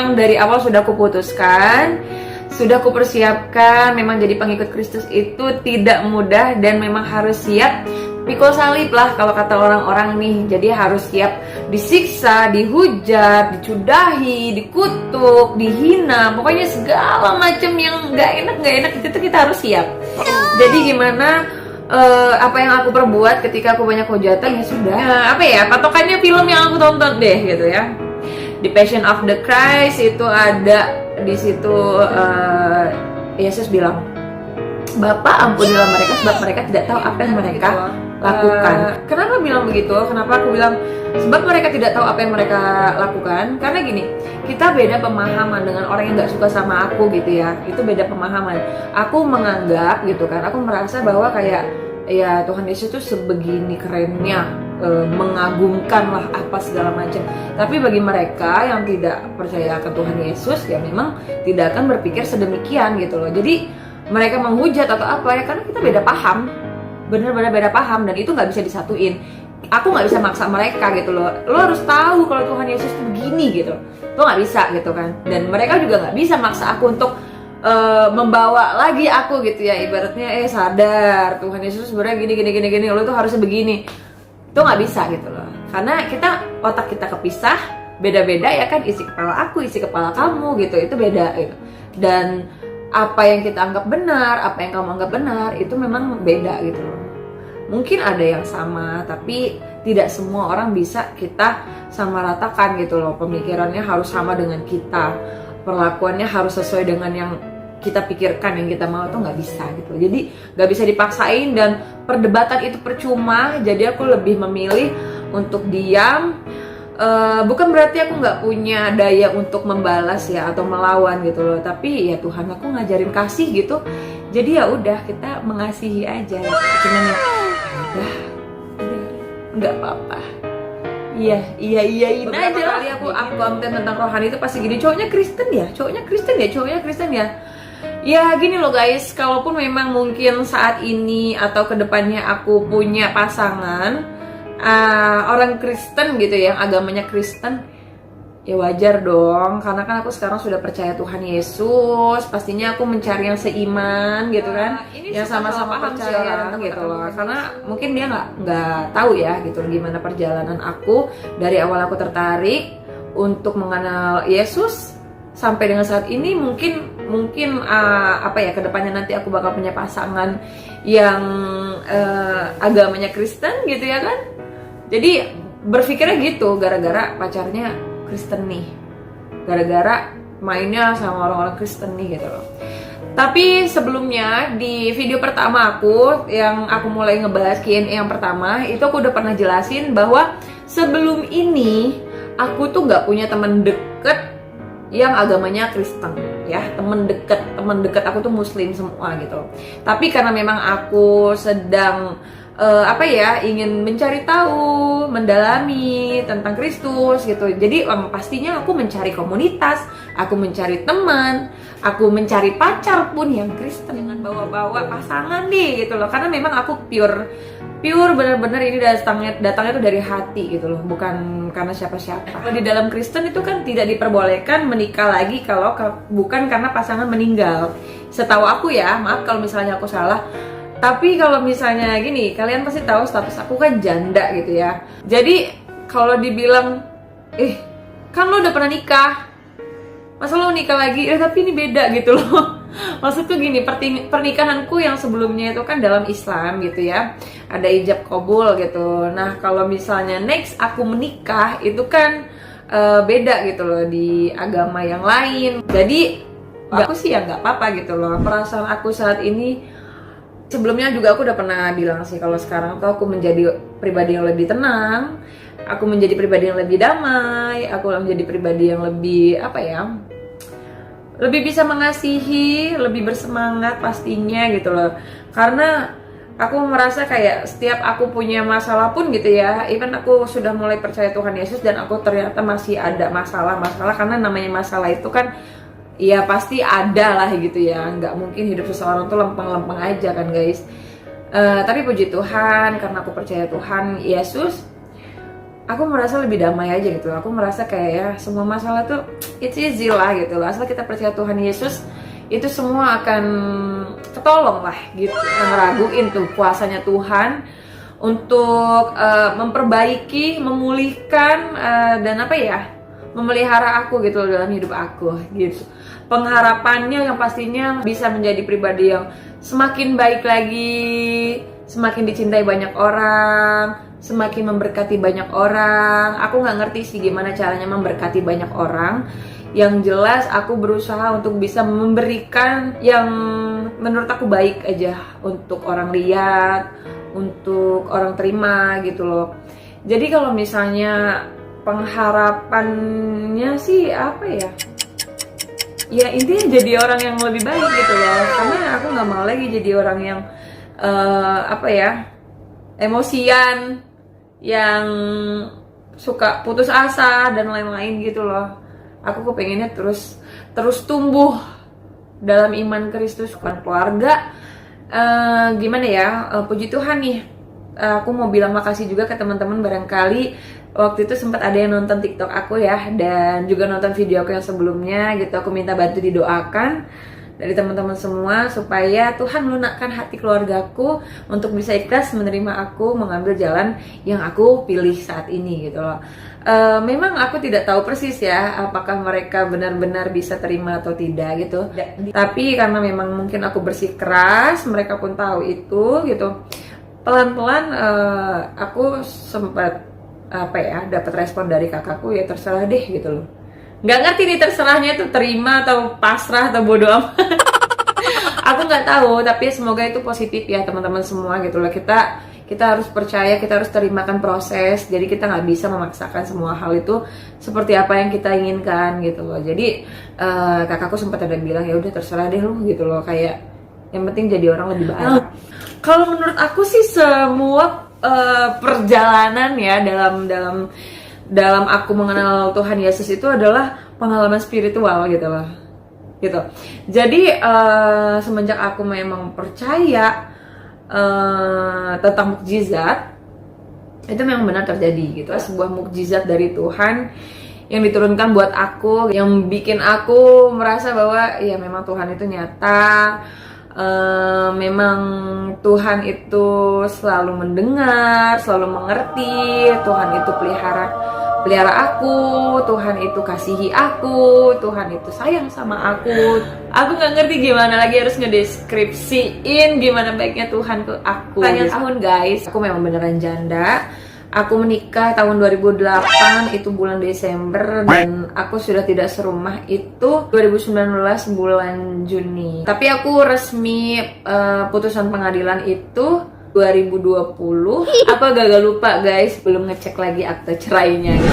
memang dari awal sudah kuputuskan, sudah kupersiapkan, memang jadi pengikut Kristus itu tidak mudah dan memang harus siap pikul salib lah kalau kata orang-orang nih. Jadi harus siap disiksa, dihujat, dicudahi, dikutuk, dihina, pokoknya segala macam yang gak enak itu tuh kita harus siap. Jadi gimana apa yang aku perbuat ketika aku banyak hujatan, ya sudah. Apa ya, patokannya film yang aku tonton deh gitu ya. The Passion of the Christ itu ada di situ. Yesus bilang, Bapa ampunilah mereka sebab mereka tidak tahu apa yang mereka lakukan. Kenapa bilang begitu? Kenapa aku bilang sebab mereka tidak tahu apa yang mereka lakukan? Karena gini, kita beda pemahaman dengan orang yang nggak suka sama aku gitu ya. Itu beda pemahaman. Aku menganggap gitu kan, aku merasa bahwa kayak ya Tuhan Yesus tuh sebegini kerennya, mengagumkan lah apa segala macam. Tapi bagi mereka yang tidak percaya ke Tuhan Yesus, ya memang tidak akan berpikir sedemikian gitu loh. Jadi mereka menghujat atau apa ya, karena kita beda paham, benar-benar beda paham, dan itu nggak bisa disatuin. Aku nggak bisa maksa mereka gitu loh. Lo harus tahu kalau Tuhan Yesus itu begini gitu. Lo nggak bisa gitu kan. Dan mereka juga nggak bisa maksa aku untuk membawa lagi aku gitu ya. Ibaratnya sadar Tuhan Yesus sebenarnya gini. Lo tuh harusnya begini. Itu nggak bisa gitu loh. Karena otak kita kepisah, beda-beda ya kan. Isi kepala aku, isi kepala kamu gitu. Itu beda gitu. Dan apa yang kita anggap benar, apa yang kamu anggap benar, itu memang beda gitu loh. Mungkin ada yang sama, tapi tidak semua orang bisa kita sama ratakan gitu loh. Pemikirannya harus sama dengan kita, perlakuannya harus sesuai dengan yang kita pikirkan, yang kita mau, tuh nggak bisa gitu. Jadi nggak bisa dipaksain dan perdebatan itu percuma. Jadi aku lebih memilih untuk diam. Bukan berarti aku nggak punya daya untuk membalas ya atau melawan gitu loh, tapi ya Tuhan aku ngajarin kasih gitu, jadi ya udah kita mengasihi aja gitu. Cuman ya udah nggak apa-apa, iyain aja. Kali aku konten tentang rohani itu pasti gini, cowoknya Kristen ya. Ya gini loh guys, kalaupun memang mungkin saat ini atau kedepannya aku punya pasangan orang Kristen gitu ya, yang agamanya Kristen, ya wajar dong, karena kan aku sekarang sudah percaya Tuhan Yesus, pastinya aku mencari yang seiman gitu kan, yang sama-sama percaya gitu loh. Karena mungkin dia nggak tahu ya gitu gimana perjalanan aku dari awal aku tertarik untuk mengenal Yesus sampai dengan saat ini. Mungkin apa ya, kedepannya nanti aku bakal punya pasangan yang agamanya Kristen gitu ya kan. Jadi berpikirnya gitu gara-gara pacarnya Kristen nih, gara-gara mainnya sama orang-orang Kristen nih gitu loh. Tapi sebelumnya di video pertama aku yang aku mulai ngebahas Q&A yang pertama itu, aku udah pernah jelasin bahwa sebelum ini aku tuh nggak punya teman deket yang agamanya Kristen ya. Temen deket aku tuh Muslim semua gitu. Tapi karena memang aku sedang ingin mencari tahu, mendalami tentang Kristus gitu. Jadi pastinya aku mencari komunitas, aku mencari teman, aku mencari pacar pun yang Kristen, dengan bawa-bawa pasangan nih gitu loh. Karena memang aku pure benar-benar ini datangnya tuh dari hati gitu loh, bukan karena siapa-siapa. Kalau di dalam Kristen itu kan tidak diperbolehkan menikah lagi kalau bukan karena pasangan meninggal. Setahu aku ya, maaf kalau misalnya aku salah. Tapi kalau misalnya gini, kalian pasti tahu status aku kan janda gitu ya. Jadi kalau dibilang, kan lo udah pernah nikah, masa lo nikah lagi? Tapi ini beda gitu loh. Maksudku gini, pernikahanku yang sebelumnya itu kan dalam Islam gitu ya, ada ijab kabul gitu. Nah kalau misalnya next aku menikah itu kan beda gitu loh, di agama yang lain. Jadi aku sih ya nggak apa-apa gitu loh. Perasaan aku saat ini, sebelumnya juga aku udah pernah bilang sih, kalau sekarang tuh aku menjadi pribadi yang lebih tenang, aku menjadi pribadi yang lebih damai, aku menjadi pribadi yang lebih lebih bisa mengasihi, lebih bersemangat pastinya gitu loh. Karena aku merasa kayak setiap aku punya masalah pun gitu ya, even aku sudah mulai percaya Tuhan Yesus dan aku ternyata masih ada masalah, karena namanya masalah itu kan ya pasti ada lah gitu ya, nggak mungkin hidup seseorang tuh lempeng-lempeng aja kan guys. Tapi puji Tuhan, karena aku percaya Tuhan Yesus, aku merasa lebih damai aja gitu. Aku merasa kayak ya semua masalah tuh it's easy lah gitu loh. Asal kita percaya Tuhan Yesus, itu semua akan ketolong lah gitu. Ngeraguin tuh kuasanya Tuhan untuk memperbaiki, memulihkan dan apa ya, memelihara aku gitu loh dalam hidup aku gitu. Pengharapannya yang pastinya bisa menjadi pribadi yang semakin baik lagi, semakin dicintai banyak orang, semakin memberkati banyak orang. Aku nggak ngerti sih gimana caranya memberkati banyak orang. Yang jelas aku berusaha untuk bisa memberikan yang menurut aku baik aja untuk orang lihat, untuk orang terima gitu loh. Jadi kalau misalnya pengharapannya sih apa ya? Ya intinya jadi orang yang lebih baik gitu loh. Karena aku nggak mau lagi jadi orang yang apa ya, emosian, yang suka putus asa dan lain-lain gitu loh. Aku kepengennya terus tumbuh dalam iman Kristus, kan keluarga. Gimana ya, puji Tuhan nih. Aku mau bilang makasih juga ke teman-teman, barangkali waktu itu sempat ada yang nonton TikTok aku ya, dan juga nonton video aku yang sebelumnya gitu. Aku minta bantu didoakan dari teman-teman semua supaya Tuhan melunakkan hati keluargaku untuk bisa ikhlas menerima aku mengambil jalan yang aku pilih saat ini gitu loh. Memang aku tidak tahu persis ya apakah mereka benar-benar bisa terima atau tidak gitu. Tapi karena memang mungkin aku bersikeras, mereka pun tahu itu gitu. Pelan-pelan aku sempat apa ya, dapat respon dari kakakku, ya terserah deh gitu loh. Nggak ngerti nih terserahnya itu terima atau pasrah atau bodo amat. Aku nggak tahu, tapi semoga itu positif ya teman-teman semua gitu loh. Kita harus percaya, kita harus terimakan proses. Jadi kita nggak bisa memaksakan semua hal itu seperti apa yang kita inginkan gitu loh. Jadi kakakku sempat ada bilang ya udah terserah deh lu gitu loh, kayak yang penting jadi orang lebih baik. Kalau menurut aku sih semua perjalanan ya dalam aku mengenal Tuhan Yesus itu adalah pengalaman spiritual gitu loh. Gitu. Jadi semenjak aku memang percaya tentang mukjizat, itu memang benar terjadi gitu. Sebuah mukjizat dari Tuhan yang diturunkan buat aku, yang bikin aku merasa bahwa ya memang Tuhan itu nyata. Memang Tuhan itu selalu mendengar, selalu mengerti. Tuhan itu pelihara aku, Tuhan itu kasihi aku, Tuhan itu sayang sama aku. Aku nggak ngerti gimana lagi harus ngedeskripsiin gimana baiknya Tuhan ke aku. Tanya tahun guys, aku memang beneran janda. Aku menikah tahun 2008, itu bulan Desember, dan aku sudah tidak serumah itu 2019 bulan Juni. Tapi aku resmi putusan pengadilan itu 2020. Aku agak lupa guys, belum ngecek lagi akte cerainya.